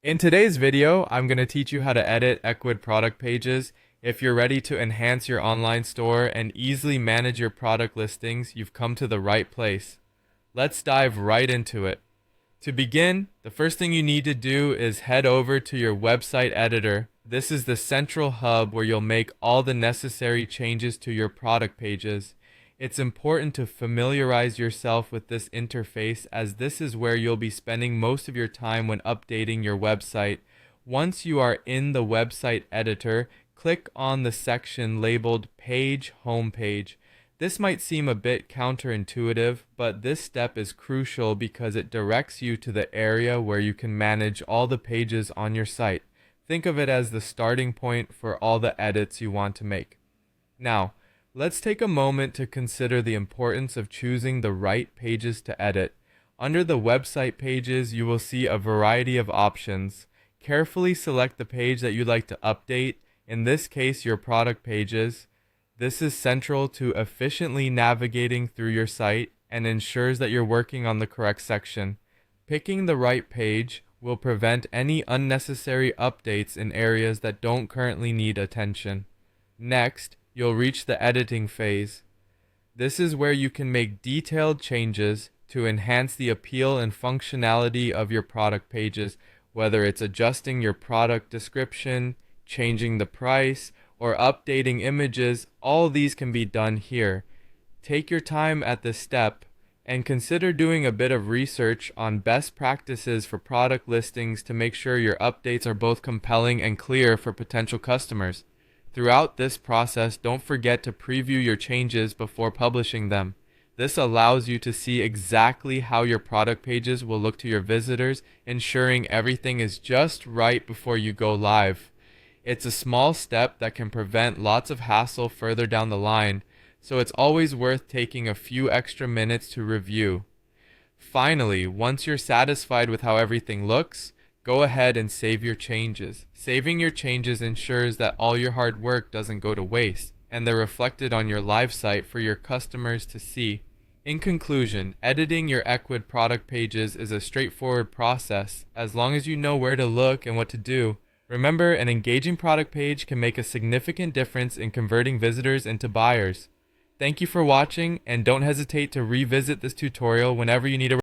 In today's video, I'm going to teach you how to edit Ecwid product pages. If you're ready to enhance your online store and easily manage your product listings, you've come to the right place. Let's dive right into it. To begin, the first thing you need to do is head over to your website editor. This is the central hub where you'll make all the necessary changes to your product pages. It's important to familiarize yourself with this interface, as this is where you'll be spending most of your time when updating your website. Once you are in the website editor, click on the section labeled Page Homepage. This might seem a bit counterintuitive, but this step is crucial because it directs you to the area where you can manage all the pages on your site. Think of it as the starting point for all the edits you want to make. Now, let's take a moment to consider the importance of choosing the right pages to edit. Under the website pages, you will see a variety of options. Carefully select the page that you'd like to update, in this case your product pages. This is central to efficiently navigating through your site and ensures that you're working on the correct section. Picking the right page will prevent any unnecessary updates in areas that don't currently need attention. Next, you'll reach the editing phase. This is where you can make detailed changes to enhance the appeal and functionality of your product pages, whether it's adjusting your product description, changing the price, or updating images. All these can be done here. Take your time at this step and consider doing a bit of research on best practices for product listings to make sure your updates are both compelling and clear for potential customers. Throughout this process, don't forget to preview your changes before publishing them. This allows you to see exactly how your product pages will look to your visitors, ensuring everything is just right before you go live. It's a small step that can prevent lots of hassle further down the line, so it's always worth taking a few extra minutes to review. Finally, once you're satisfied with how everything looks, go ahead and save your changes. Saving your changes ensures that all your hard work doesn't go to waste, and they're reflected on your live site for your customers to see. In conclusion, editing your Ecwid product pages is a straightforward process, as long as you know where to look and what to do. Remember, an engaging product page can make a significant difference in converting visitors into buyers. Thank you for watching, and don't hesitate to revisit this tutorial whenever you need a